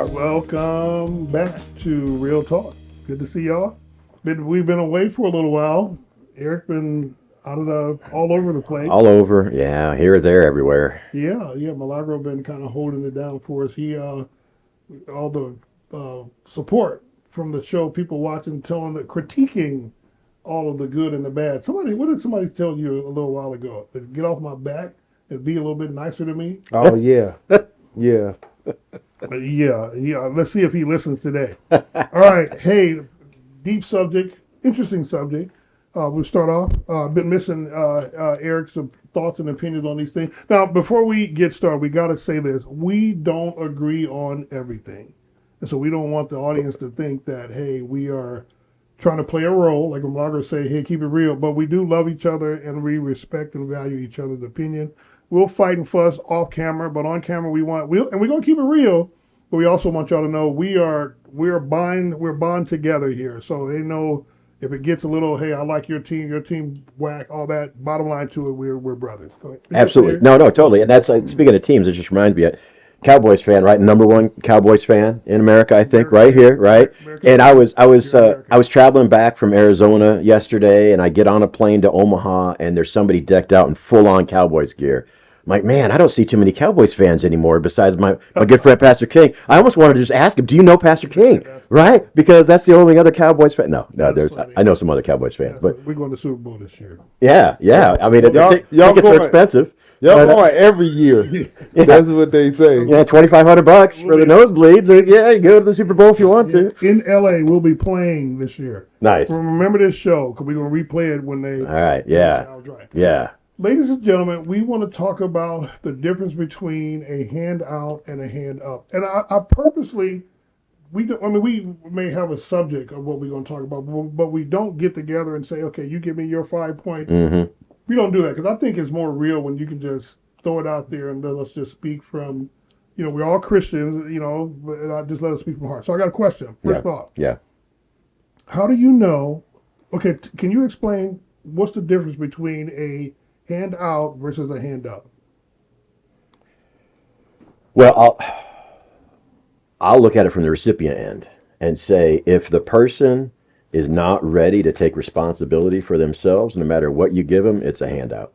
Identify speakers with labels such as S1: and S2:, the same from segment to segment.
S1: Welcome back to Real Talk. Good to see y'all. We've been away for a little while. Eric been all over the place.
S2: All over, yeah, here, there, everywhere.
S1: Yeah. Milagro been kind of holding it down for us. All the support from the show, people watching, critiquing all of the good and the bad. What did somebody tell you a little while ago? To get off my back and be a little bit nicer to me.
S3: Oh yeah, yeah.
S1: Yeah. Let's see if he listens today. All right. Hey, deep subject, interesting subject. We'll start off. Been missing Eric's thoughts and opinions on these things. Now, before we get started, we got to say this: we don't agree on everything, and so we don't want the audience to think that hey, we are trying to play a role, like Milagro say, hey, keep it real. But we do love each other and we respect and value each other's opinion. We'll fight and fuss off camera, but on camera we're gonna keep it real. But we also want y'all to know we're bond together here. So they know if it gets a little, hey, I like your team whack, all that. Bottom line to it, we're brothers.
S2: Absolutely, no, totally. And that's speaking of teams, it just reminds me. Cowboys fan, right? Number one Cowboys fan in America, I think, right here, right? And I was traveling back from Arizona yesterday, and I get on a plane to Omaha, and there's somebody decked out in full on Cowboys gear. I'm like, man, I don't see too many Cowboys fans anymore besides my good friend Pastor King. I almost wanted to just ask him, do you know Pastor King? Right? Because that's the only other Cowboys fan. No, I know some other Cowboys fans, but
S1: we're going to Super Bowl this year.
S2: Yeah. I mean, tickets are expensive.
S3: Y'all going every year. Yeah. That's what they say.
S2: Yeah, $2,500 for the nosebleeds. Yeah, you go to the Super Bowl if you want to.
S1: In LA, we'll be playing this year.
S2: Nice.
S1: Remember this show because we're going to replay it when they.
S2: All right. Yeah. Yeah.
S1: Ladies and gentlemen, we want to talk about the difference between a hand out and a hand up. And I purposely, we may have a subject of what we're going to talk about, but we don't get together and say, okay, you give me your 5 points.
S2: Mm-hmm.
S1: We don't do that because I think it's more real when you can just throw it out there and let us just speak from, we're all Christians, but just let us speak from heart. So I got a question. First thought.
S2: Yeah.
S1: How do you know? Okay, can you explain what's the difference between a hand out versus a hand up?
S2: Well, I'll look at it from the recipient end and say if the person is not ready to take responsibility for themselves, no matter what you give them, it's a handout.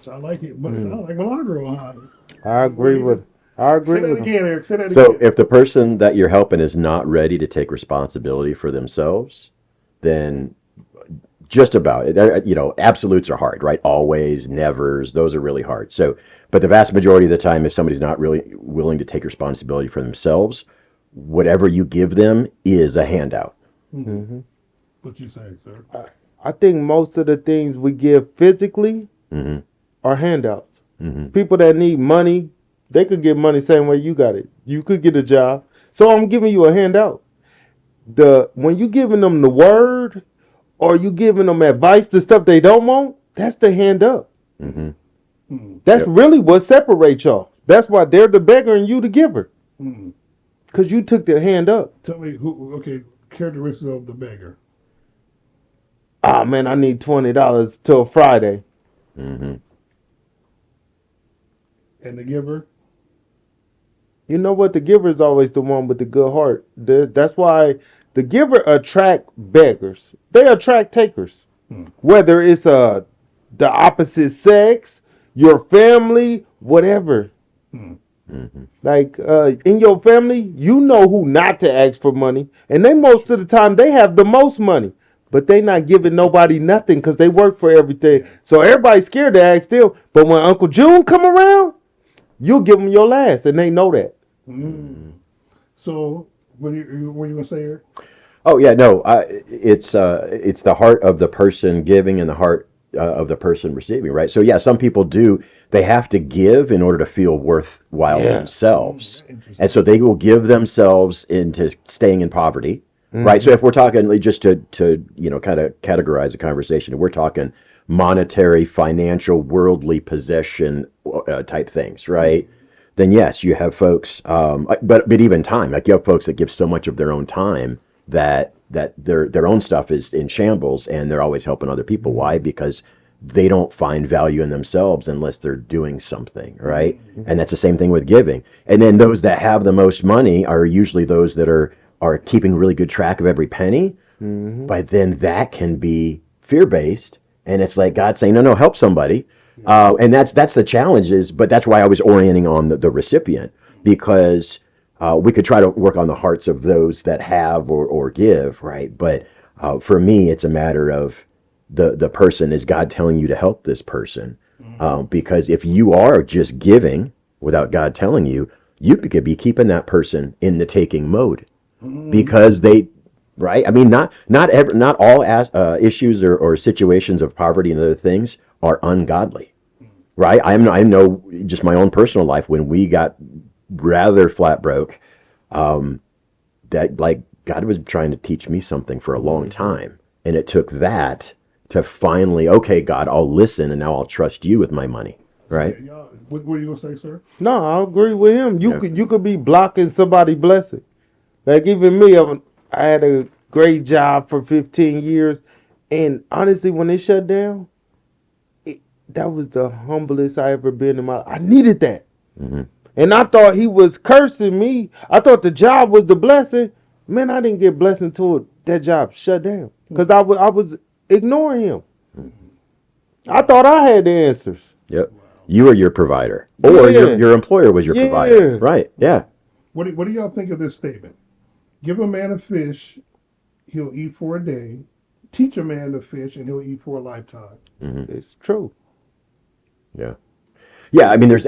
S1: Sound like it, but it sounds like Milagro.
S3: I agree with.
S1: Say that again, Eric. Say that
S2: so
S1: again.
S2: If the person that you're helping is not ready to take responsibility for themselves, then just about it. Absolutes are hard, right? Always, nevers, those are really hard. So, but the vast majority of the time, if somebody's not really willing to take responsibility for themselves, whatever you give them is a handout.
S1: Mm-hmm. What you say, sir?
S3: I think most of the things we give physically
S2: mm-hmm.
S3: are handouts.
S2: Mm-hmm.
S3: People that need money, they could get money same way you got it. You could get a job. So I'm giving you a handout. When you giving them the word or you giving them advice, the stuff they don't want, that's the hand up.
S2: Mm-hmm.
S1: Mm-hmm.
S3: That's really what separates y'all. That's why they're the beggar and you the giver. Because you took the hand up.
S1: Tell me, characteristics of the beggar.
S3: Oh, man, I need $20 till Friday.
S2: Mm-hmm.
S1: And the giver?
S3: You know what? The giver is always the one with the good heart. That's why the giver attract beggars. They attract takers. Whether it's the opposite sex, your family, whatever.
S2: Mm-hmm.
S3: Like in your family, you know who not to ask for money. And most of the time, they have the most money. But they not giving nobody nothing because they work for everything. So everybody's scared to ask them. But when Uncle June come around, you'll give them your last. And they know that.
S1: So what are you going to say here?
S2: Oh, yeah, no, it's the heart of the person giving and the heart of the person receiving, right? So, yeah, some people they have to give in order to feel worthwhile themselves. And so they will give themselves into staying in poverty. Right. So if we're talking just to kind of categorize the conversation, if we're talking monetary, financial, worldly possession type things, right? Then yes, you have folks, but even time, like you have folks that give so much of their own time that their own stuff is in shambles and they're always helping other people. Why? Because they don't find value in themselves unless they're doing something, right? And that's the same thing with giving. And then those that have the most money are usually those that are keeping really good track of every penny. But then that can be fear-based, and it's like God saying, no, help somebody. And that's the challenge but that's why I was orienting on the recipient, because we could try to work on the hearts of those that have or give, right? But for me, it's a matter of the person. Is God telling you to help this person? Because if you are just giving without God telling you, you could be keeping that person in the taking mode, because they, right? I mean, not all issues or situations of poverty and other things are ungodly, right? I know just my own personal life, when we got rather flat broke, that like God was trying to teach me something for a long time, and it took that to finally, okay, God, I'll listen, and now I'll trust you with my money, right?
S1: Yeah, what were you gonna say, sir?
S3: No, I agree with him.
S2: Yeah.
S3: You could be blocking somebody's blessing. Like even me, I had a great job for 15 years, and honestly, when it shut down, that was the humblest I ever been in my life. I needed that. And I thought he was cursing me. I thought the job was the blessing. Man, I didn't get blessed until that job shut down, because I was ignoring him. I thought I had the answers.
S2: Yep. You are your provider, or
S3: Yeah.
S2: your employer was your provider,
S3: Yeah.
S2: right? Yeah.
S1: What do y'all think of this statement? Give a man a fish, he'll eat for a day. Teach a man to fish, and he'll eat for a lifetime.
S3: It's true.
S2: Yeah. Yeah, I mean, there's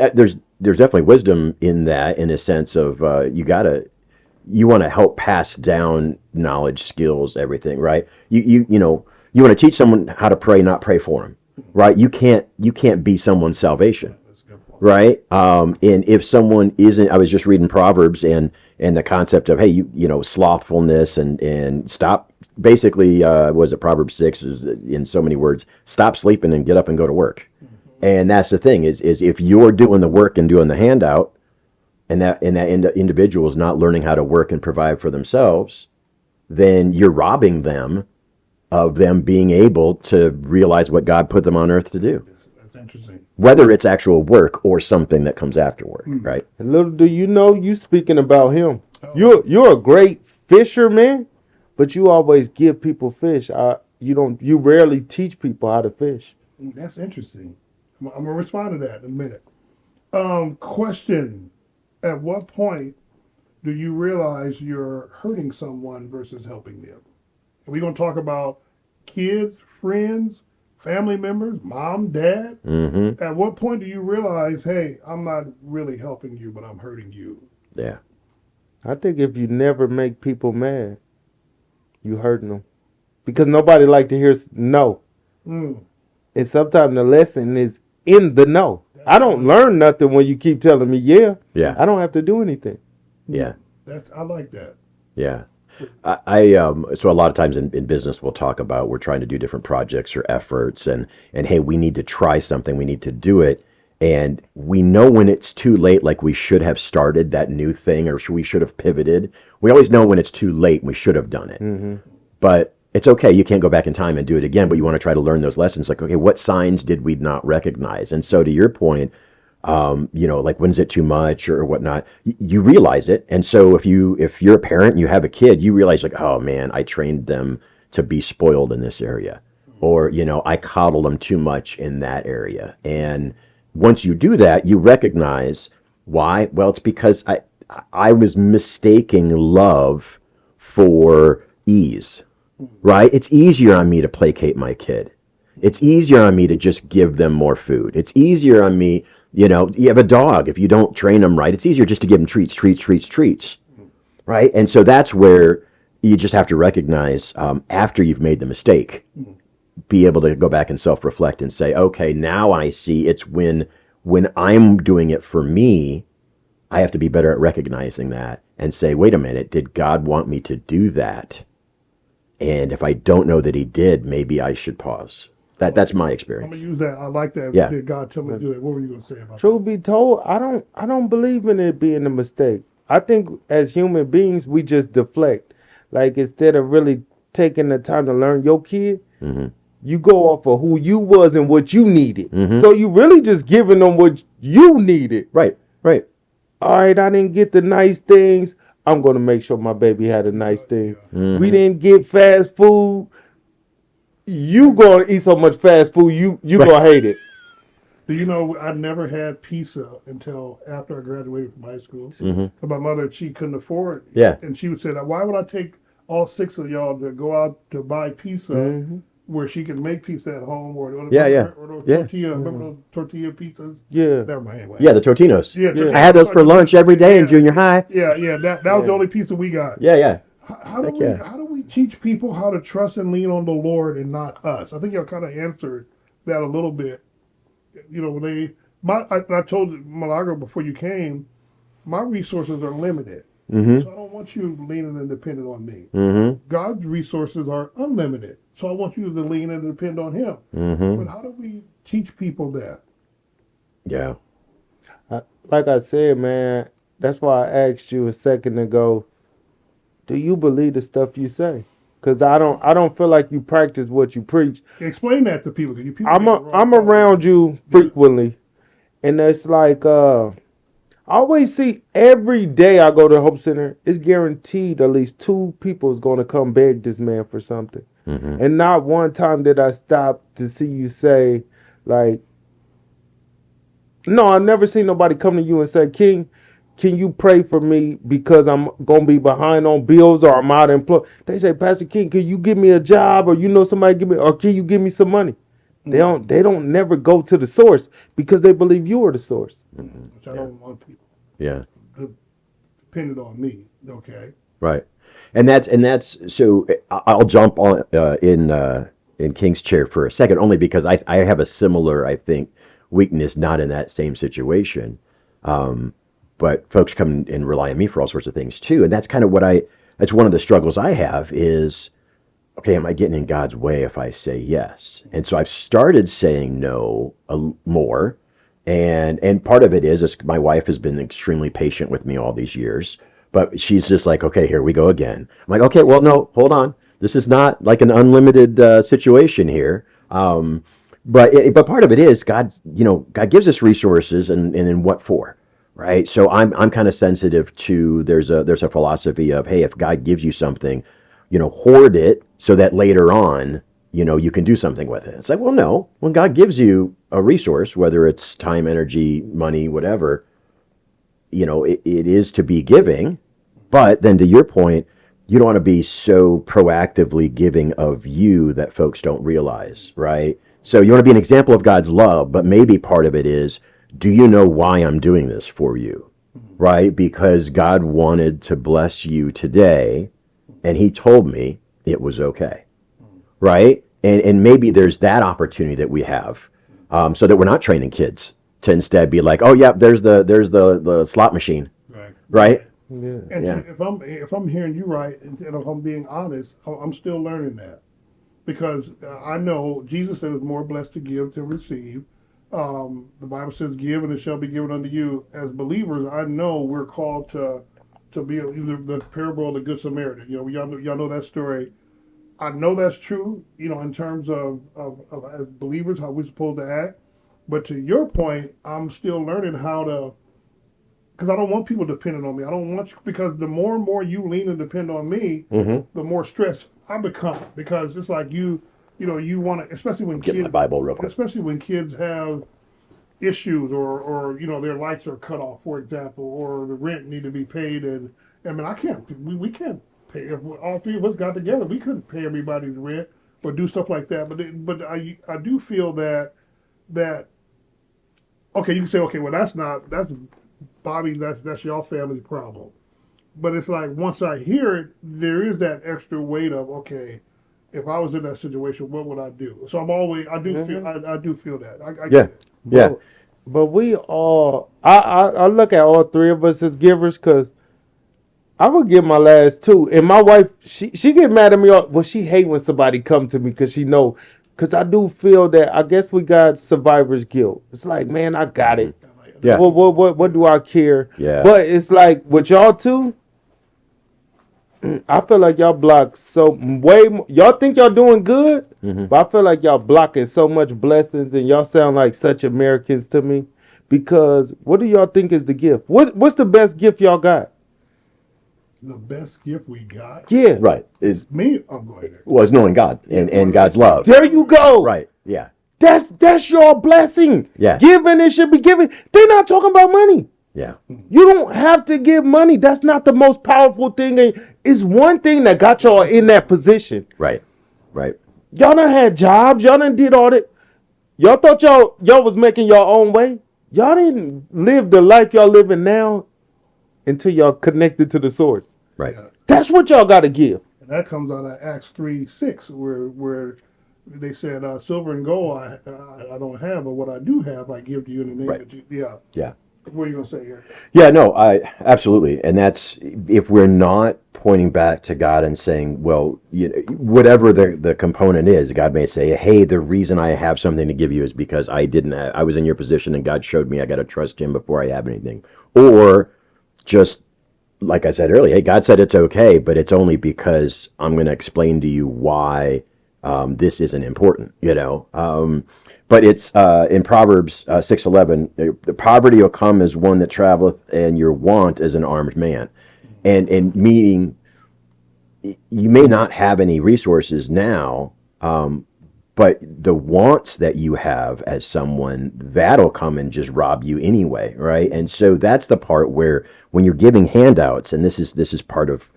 S2: definitely wisdom in that, in a sense of you want to help pass down knowledge, skills, everything, right? You want to teach someone how to pray, not pray for them, right? You can't be someone's salvation,
S1: That's a good point.
S2: right? And if someone isn't, I was just reading Proverbs, and the concept of, hey, you slothfulness and stop. Basically, was it Proverbs 6 is, in so many words, stop sleeping and get up and go to work. And that's the thing is if you're doing the work and doing the handout, and that individual is not learning how to work and provide for themselves, then you're robbing them of them being able to realize what God put them on earth to do,
S1: That's interesting.
S2: whether it's actual work or something that comes after work, right?
S3: And little do you know, you speaking about him.
S1: Oh.
S3: You're a great fisherman, but you always give people fish. You rarely teach people how to fish.
S1: That's interesting. I'm gonna respond to that in a minute. Question: at what point do you realize you're hurting someone versus helping them? Are we gonna talk about kids, friends, family members, mom, dad?
S2: Mm-hmm.
S1: At what point do you realize, hey, I'm not really helping you, but I'm hurting you?
S2: Yeah.
S3: I think if you never make people mad, you hurting them, because nobody like to hear no.
S1: Mm.
S3: And sometimes the lesson is in the no. I don't learn nothing when you keep telling me yeah.
S2: Yeah.
S3: I don't have to do anything.
S2: Yeah.
S1: I like that.
S2: Yeah. So a lot of times in business, we'll talk about, we're trying to do different projects or efforts, and hey, we need to try something, we need to do it. And we know when it's too late, like we should have started that new thing, or we should have pivoted. We always know when it's too late, we should have done it. But it's okay. You can't go back in time and do it again, but you want to try to learn those lessons. Like, okay, what signs did we not recognize? And so to your point, like when's it too much or whatnot, you realize it. And so if you're a parent and you have a kid, you realize like, oh man, I trained them to be spoiled in this area, or, I coddle them too much in that area. And once you do that, you recognize why. Well, it's because I was mistaking love for ease, right? It's easier on me to placate my kid. It's easier on me to just give them more food. It's easier on me, you have a dog. If you don't train them right, it's easier just to give them treats, right? And so that's where you just have to recognize, after you've made the mistake, be able to go back and self-reflect and say, okay, now I see it's when I'm doing it for me, I have to be better at recognizing that and say, wait a minute, did God want me to do that? And if I don't know that he did, maybe I should pause. That's my
S1: I'm
S2: experience.
S1: gonna use that. I like that.
S2: Yeah.
S1: Did God tell me to do it? What were you gonna say about
S3: Truth be told, I don't believe in it being a mistake. I think as human beings, we just deflect. Like instead of really taking the time to learn your kid, You go off of who you was and what you needed.
S2: Mhm.
S3: So you really just giving them what you needed.
S2: Right.
S3: All right, I didn't get the nice things. I'm gonna make sure my baby had a nice thing.
S2: Mhm.
S3: We didn't get fast food. You gonna eat so much fast food, you gonna hate it.
S1: Do you know I never had pizza until after I graduated from high school?
S2: Mhm.
S1: My mother, she couldn't afford.
S2: Yeah.
S1: And she would say, "Why would I take all 6 of y'all to go out to buy pizza
S3: Mhm.
S1: where she can make pizza at home or
S2: Yeah, yeah.
S1: those
S2: Yeah.
S1: tortilla, remember those tortilla pizzas?
S3: Yeah.
S1: Never mind. Anyway.
S2: Yeah, the Tortinos.
S1: Yeah,
S3: Yeah.
S2: I had those for lunch every day in
S1: Yeah.
S2: junior high.
S1: Yeah. That was the
S3: Yeah.
S1: only pizza we got.
S2: Yeah.
S1: How
S2: Heck yeah.
S1: do we teach people how to trust and lean on the Lord and not us? I think y'all kind of answered that a little bit. You know, I told Milagro before you came, my resources are limited.
S2: Mhm.
S1: So I don't want you leaning and dependent on me.
S2: Mhm.
S1: God's resources are unlimited. So I want you to lean and depend on Him. But
S2: Mhm.
S1: how do we teach people that?
S2: Yeah.
S3: Like I said, man, that's why I asked you a second ago. Do you believe the stuff you say? Cause I don't feel like you practice what you preach.
S1: Explain that to people. 'Cause you people
S3: I'm
S1: get the wrong
S3: I'm
S1: part.
S3: around you frequently, and it's like I always see every day I go to the Hope Center. It's guaranteed at least 2 people is going to come beg this man for something,
S2: Mhm.
S3: and not one time did I stop to see you say like, no, I've never seen nobody come to you and say, King, can you pray for me because I'm gonna be behind on bills or I'm out of employed? They say, Pastor King, can you give me a job or you know somebody give me or can you give me some money? They don't never go to the source because they believe you are the source.
S1: Which I don't want people
S2: Yeah.
S1: dependent on me. Okay.
S2: Right. And that's so I'll jump on in King's chair for a second, only because I have a similar, I think, weakness, not in that same situation. But folks come and rely on me for all sorts of things too. And that's kind of that's one of the struggles I have is, okay, am I getting in God's way if I say yes? And so I've started saying no more. And part of it is my wife has been extremely patient with me all these years, but she's just like, okay, here we go again. I'm like, okay, well, no, hold on. This is not like an unlimited situation here. But part of it is God, God gives us resources, and then what for? Right. So I'm kind of sensitive to there's a philosophy of, hey, if God gives you something, hoard it so that later on, you can do something with it. It's like, well, no, when God gives you a resource, whether it's time, energy, money, whatever, it is to be giving. But then to your point, you don't want to be so proactively giving of you that folks don't realize, right? So you want to be an example of God's love, but maybe part of it is, do you know why I'm doing this for you? Right? Because God wanted to bless you today, and He told me it was okay. Right? And maybe there's that opportunity that we have, so that we're not training kids to instead be like, oh yeah, there's the slot machine,
S1: Right.
S2: right?
S3: Yeah.
S1: And
S2: Yeah.
S1: if I'm hearing you right, and if I'm being honest, I'm still learning that, because I know Jesus said it's more blessed to give than receive. The Bible says, "Give and it shall be given unto you." As believers, I know we're called to be either the parable of the Good Samaritan. Y'all know that story. I know that's true. In terms of as believers, how we're supposed to act. But to your point, I'm still learning how to, because I don't want people depending on me. I don't want you, because the more and more you lean and depend on me,
S2: Mm-hmm.
S1: the more stressed I become. Because it's like you want to, especially when
S2: Get
S1: kids,
S2: my Bible real quick.
S1: especially when kids have issues, or their lights are cut off, for example, or the rent need to be paid, and I mean, we can't pay, if all 3 of us got together, we couldn't pay everybody's rent or do stuff like that. But I do feel that okay, you can say, okay, well, that's Bobby, that's your family's problem. But it's like, once I hear it, there is that extra weight of, okay, if I was in that situation, what would I do? So I do feel that. I
S2: Yeah.
S1: get it.
S2: Yeah.
S3: But we all, I look at all 3 of us as givers because I would give my last 2. And my wife, she get mad at me. Well, she hate when somebody come to me because she know. Because I do feel that I guess we got survivor's guilt. It's like, man, I got it.
S2: Yeah.
S3: What do I care?
S2: Yeah.
S3: But it's like with y'all 2, I feel like y'all block so way more. Y'all think y'all doing good, but I feel like y'all blocking so much blessings, and y'all sound like such Americans to me. Because what do y'all think is the gift? What's the best gift y'all got?
S1: The best gift we got.
S3: Yeah,
S2: Right. Is
S1: Me, I'm going there.
S2: was knowing God and God's love.
S3: there you go.
S2: Right. Yeah.
S3: That's your blessing.
S2: Yeah.
S3: Giving it should be given. They're not talking about money.
S2: Yeah.
S3: You don't have to give money. That's not the most powerful thing. And it's one thing that got y'all in that position.
S2: Right. Right.
S3: Y'all done had jobs. Y'all done did all that. Y'all thought y'all was making your own way. Y'all didn't live the life y'all living now until y'all connected to the source.
S2: Right.
S1: Yeah.
S3: That's what y'all got to give.
S1: And that comes out of Acts 3:6, where they said, "Silver and gold I don't have, but what I do have, I give to you in the name
S2: Right.
S1: of Jesus." Yeah.
S2: Yeah.
S1: What are you gonna say here?
S2: Yeah, no, I absolutely, and that's if we're not pointing back to God and saying, well, whatever the component is, God may say, hey, the reason I have something to give you is because I was in your position and God showed me I got to trust Him before I have anything, or just like I said earlier, hey, God said it's okay, but it's only because I'm going to explain to you why this isn't important, But it's in Proverbs 6:11, the poverty will come as one that traveleth, and your want as an armed man. And meaning, you may not have any resources now, but the wants that you have as someone, that'll come and just rob you anyway, right? And so that's the part where when you're giving handouts, and this is part of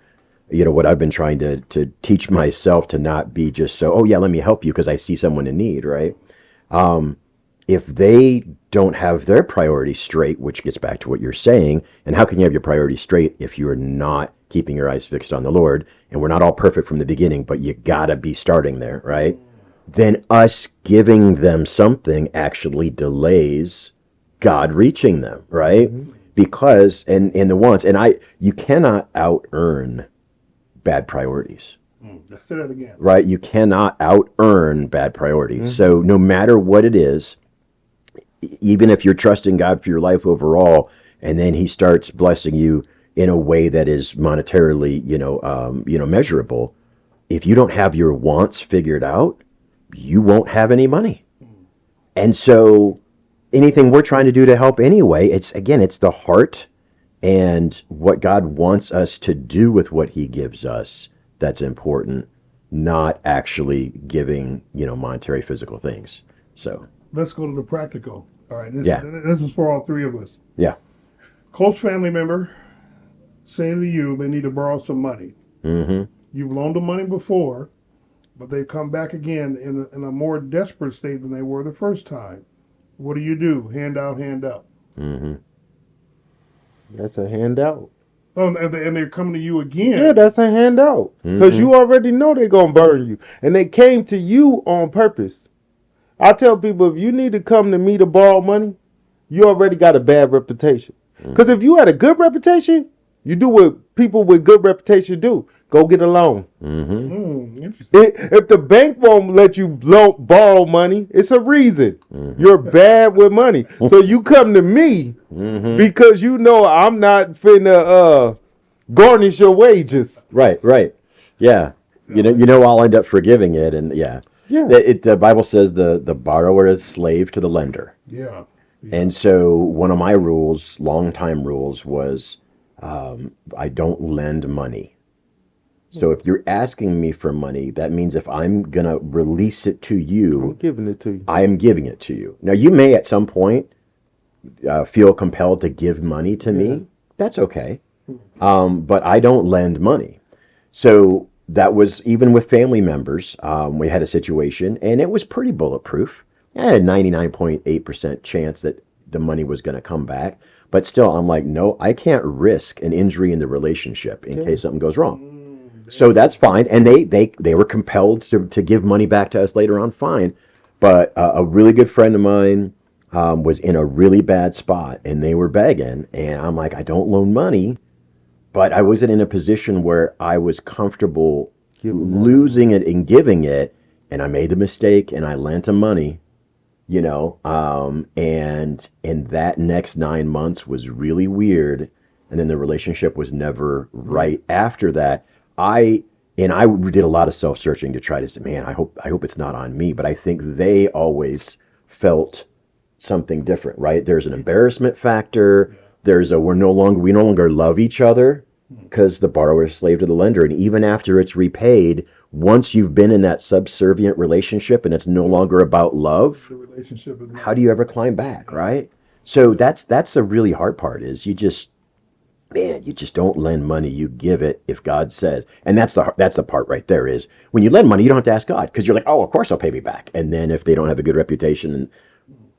S2: what I've been trying to teach myself, to not be just so, oh yeah, let me help you because I see someone in need, right? If they don't have their priorities straight, which gets back to what you're saying, and how can you have your priorities straight if you're not keeping your eyes fixed on the Lord? And we're not all perfect from the beginning, but you gotta be starting there, right? Then us giving them something actually delays God reaching them, right? Because and the wants, and you cannot out earn bad priorities.
S1: Let's say that again.
S2: Right? You cannot out earn bad priorities. So no matter what it is, even if you're trusting God for your life overall, and then He starts blessing you in a way that is monetarily, measurable, if you don't have your wants figured out, you won't have any money. And so anything we're trying to do to help anyway, it's the heart and what God wants us to do with what He gives us that's important, not actually giving, monetary physical things. So
S1: Let's go to the practical. All right. This is for all three of us.
S2: yeah.
S1: Close family member saying to you they need to borrow some money.
S2: Mm-hmm.
S1: You've loaned them money before, but they've come back again in a more desperate state than they were the first time. What do? Hand out, hand up.
S2: Mm-hmm.
S3: That's a handout.
S1: Oh, and they're coming to you again.
S3: Yeah, that's a handout. Because you already know they're going to burn you. And they came to you on purpose. I tell people, if you need to come to me to borrow money, you already got a bad reputation. Because if you had a good reputation, you do what people with good reputation do. Go get a loan.
S1: Interesting.
S3: If the bank won't let you borrow money, it's a reason. You're bad with money. So you come to me because you know I'm not finna garnish your wages.
S2: Right. Yeah. I'll end up forgiving it, and yeah. The Bible says the borrower is slave to the lender.
S1: Yeah.
S2: And so one of my rules, longtime rules, was I don't lend money. So if you're asking me for money, that means if I'm going to release it to you,
S3: I'm giving it to you.
S2: I am giving it to you. Now, you may at some point feel compelled to give money to me. That's okay. But I don't lend money. So that was even with family members. We had a situation, and it was pretty bulletproof. I had a 99.8% chance that the money was going to come back. But still, I'm like, no, I can't risk an injury in the relationship in case something goes wrong. So that's fine. And they were compelled to give money back to us later on, fine. But a really good friend of mine was in a really bad spot, and they were begging. And I'm like, I don't loan money. But I wasn't in a position where I was comfortable losing it and giving it. And I made the mistake, and I lent him money. And that next 9 months was really weird. And then the relationship was never right after that. I did a lot of self searching to try to say, man, I hope it's not on me. But I think they always felt something different, right? There's an embarrassment factor. There's a we no longer love each other because the borrower is slave to the lender, and even after it's repaid, once you've been in that subservient relationship and it's no longer about love,
S1: The relationship is
S2: how do you ever climb back, right? So that's the really hard part is you just don't lend money, you give it if God says. And that's the part right there is when you lend money, you don't have to ask God because you're like, oh, of course I'll pay me back. And then if they don't have a good reputation,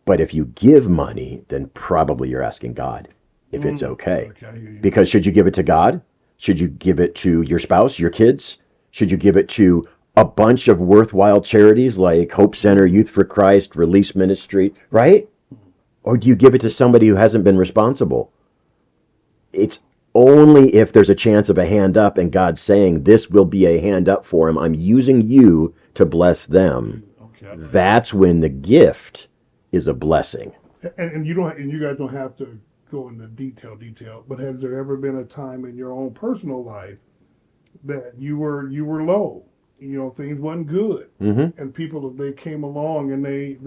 S2: but if you give money, then probably you're asking God if it's okay. Because should you give it to God? Should you give it to your spouse, your kids? Should you give it to a bunch of worthwhile charities like Hope Center, Youth for Christ, Release Ministry, right? Or do you give it to somebody who hasn't been responsible? It's only if there's a chance of a hand up and God's saying this will be a hand up for him. I'm using you to bless them. Okay. That's when the gift is a blessing.
S1: And you guys don't have to go into detail, but has there ever been a time in your own personal life that you were low? You know, things wasn't good, and people they came along and they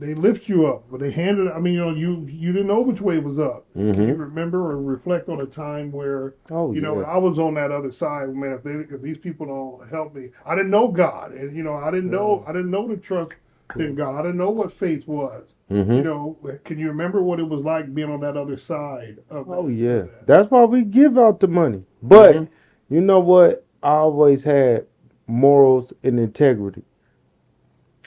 S1: lift you up, but they handed. I mean, you didn't know which way was up. Can you remember or reflect on a time where I was on that other side? Man, if these people don't help me, I didn't know God, and I didn't know the trust in God. I didn't know what faith was. Can you remember what it was like being on that other side of that?
S3: That's why we give out the money. But you know what? I always had morals and integrity.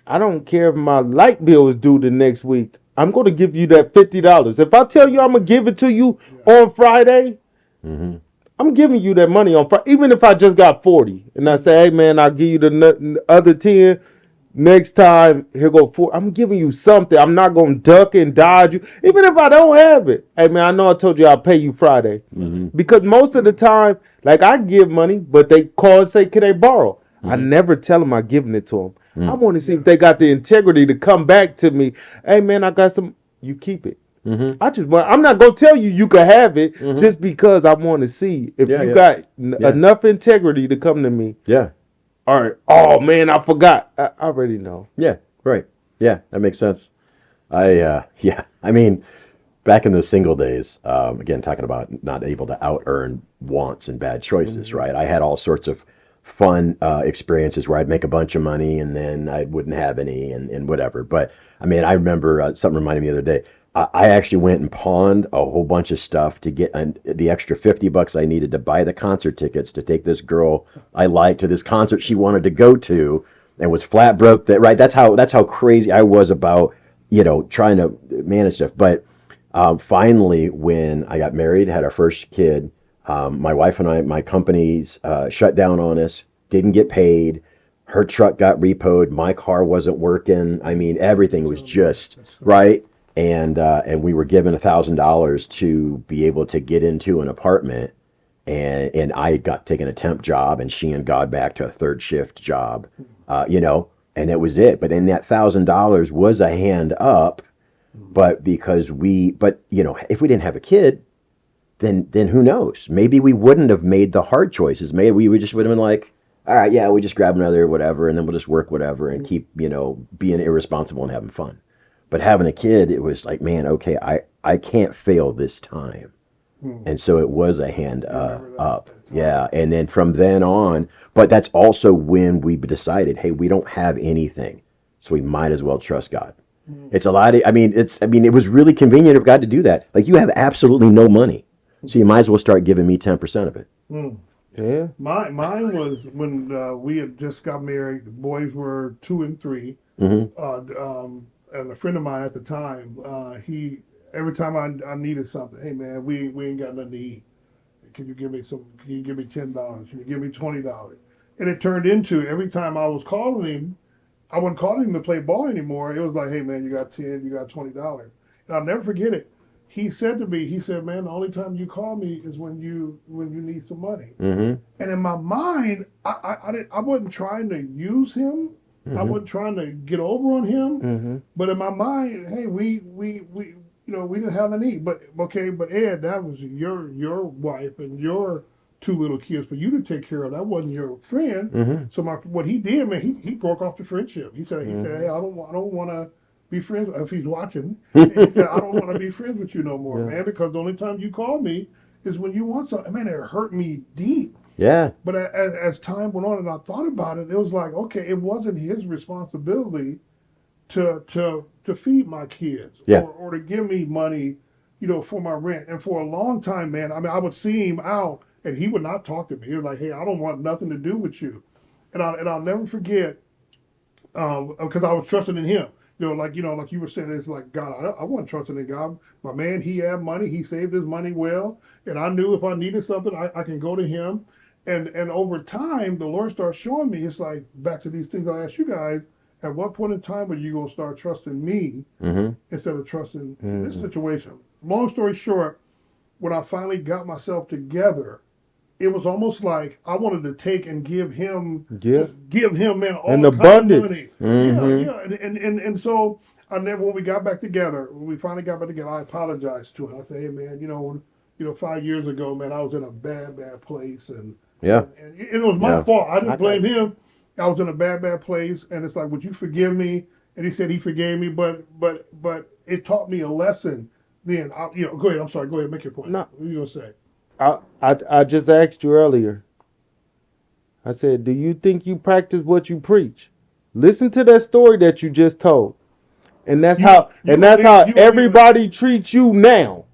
S3: I don't care if my light bill is due the next week. I'm going to give you that $50. If I tell you I'm going to give it to you on Friday, I'm giving you that money on Friday. Even if I just got 40 and I say, hey, man, I'll give you the other 10. Next time, here go 4. I'm giving you something. I'm not going to duck and dodge you. Even if I don't have it. Hey, man, I know I told you I'll pay you Friday. Because most of the time, like I give money, but they call and say, can they borrow? I never tell them I'm giving it to them. I want to see if they got the integrity to come back to me. Hey, man, I got some. You keep it. I'm not going to tell you can have it just because I want to see if you got enough integrity to come to me.
S2: Yeah.
S3: All right. Oh, man, I forgot. I already know.
S2: Yeah, right. Yeah, that makes sense. I mean, back in the single days, again, talking about not able to out-earn wants and bad choices, right? I had all sorts of fun experiences where I'd make a bunch of money and then I wouldn't have any and whatever. But, I mean, I remember something reminded me the other day. I actually went and pawned a whole bunch of stuff to get the extra $50 I needed to buy the concert tickets to take this girl I liked to this concert she wanted to go to, and was flat broke. That's how crazy I was about trying to manage stuff. But finally, when I got married, had our first kid, my wife and I, my companies shut down on us, didn't get paid. Her truck got repoed. My car wasn't working. I mean, everything was just right. And we were given $1,000 to be able to get into an apartment, and I had got taken a temp job, and she and God back to a third shift job, and that was it. But in that $1,000 was a hand up, but if we didn't have a kid, then who knows? Maybe we wouldn't have made the hard choices. Maybe we would have been like, all right, yeah, we just grab another whatever, and then we'll just work whatever and keep being irresponsible and having fun. But having a kid, it was like, man, okay, I can't fail this time. And so it was a hand up. Yeah. And then from then on, but that's also when we decided, hey, we don't have anything, so we might as well trust God. It's a lot of, it was really convenient of God to do that. Like, you have absolutely no money, so you might as well start giving me 10% of it.
S3: Yeah.
S1: Mine was when we had just got married. The boys were 2 and 3. And a friend of mine at the time, he every time I needed something, hey man, we ain't got nothing to eat. Can you give me $10? Can you give me $20? And it turned into every time I was calling him, I wasn't calling him to play ball anymore. It was like, hey man, you got 10, you got $20. And I'll never forget it. He said to me, man, the only time you call me is when you need some money. And in my mind, I wasn't trying to use him. I wasn't trying to get over on him, but in my mind, hey, we didn't have any. But okay, but Ed, that was your wife and your two little kids for you to take care of. That wasn't your friend. So what he did, man, he broke off the friendship. He said, hey, I don't want to be friends. If he's watching, he said, I don't want to be friends with you no more, man, because the only time you call me is when you want something. Man, it hurt me deep.
S2: Yeah.
S1: But as time went on and I thought about it, it was like, okay, it wasn't his responsibility to feed my kids or to give me money, for my rent. And for a long time, man, I mean, I would see him out and he would not talk to me. He was like, hey, I don't want nothing to do with you. And I'll never forget, because I was trusting in him. Like you were saying, it's like, God, I wasn't trusting in God. My man, he had money. He saved his money well. And I knew if I needed something, I can go to him. And over time, the Lord starts showing me, it's like, back to these things I asked you guys, at what point in time are you going to start trusting me instead of trusting this situation? Long story short, when I finally got myself together, it was almost like I wanted to take and give him, man, all
S3: an
S1: kind
S3: abundance.
S1: of money. And so when we got back together, when we finally got back together, I apologized to him. I said, hey, man, 5 years ago, man, I was in a bad place, and it was my fault. I didn't blame him. I was in a bad place, and it's like, would you forgive me? And he said he forgave me, but it taught me a lesson. Then, go ahead. I'm sorry. Go ahead. Make your point.
S3: No.
S1: What are you gonna say?
S3: I just asked you earlier. I said, do you think you practice what you preach? Listen to that story that you just told. And that's how everybody treats you now.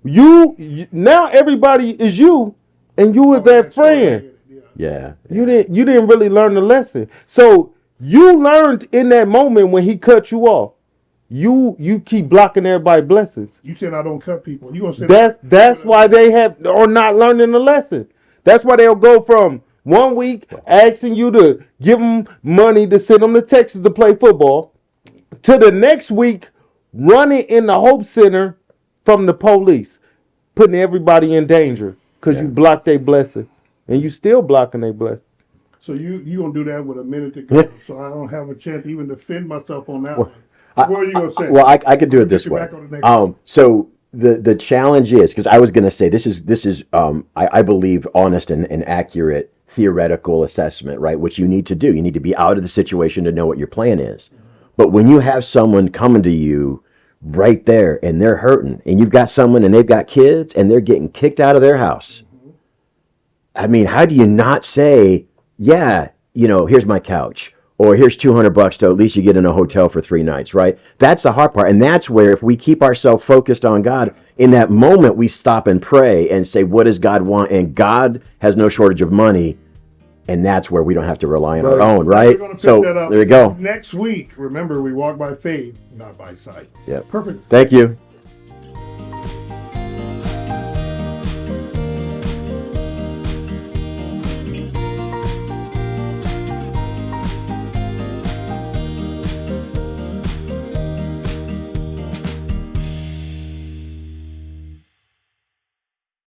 S3: you now everybody is you, and you were that friend.
S2: Yeah.
S3: You didn't really learn the lesson. So you learned in that moment when he cut you off. You keep blocking everybody's blessings.
S1: You said I don't cut people. You gonna say
S3: that's why they are not learning the lesson. That's why they'll go from 1 week asking you to give them money to send them to Texas to play football, to the next week running in the Hope Center from the police, putting everybody in danger because you blocked their blessing, and you still blocking their blessing.
S1: So you gonna do that with a minute to go, so I don't have a chance to even defend myself on that one. What are you gonna say?
S2: Well, I could do it this way. So the challenge is, because I was going to say this is I believe honest and accurate theoretical assessment, right? Which you need to do. You need to be out of the situation to know what your plan is. But when you have someone coming to you right there and they're hurting, and you've got someone and they've got kids and they're getting kicked out of their house, I mean, how do you not say, yeah, here's my couch, or here's $200 to at least you get in a hotel for 3 nights, right? That's the hard part. And that's where, if we keep ourselves focused on God, in that moment we stop and pray and say, what does God want? And God has no shortage of money. And that's where we don't have to rely on our own, right? So there you go.
S1: Next week, remember, we walk by faith, not by sight.
S2: Yeah.
S1: Perfect.
S2: Thank you.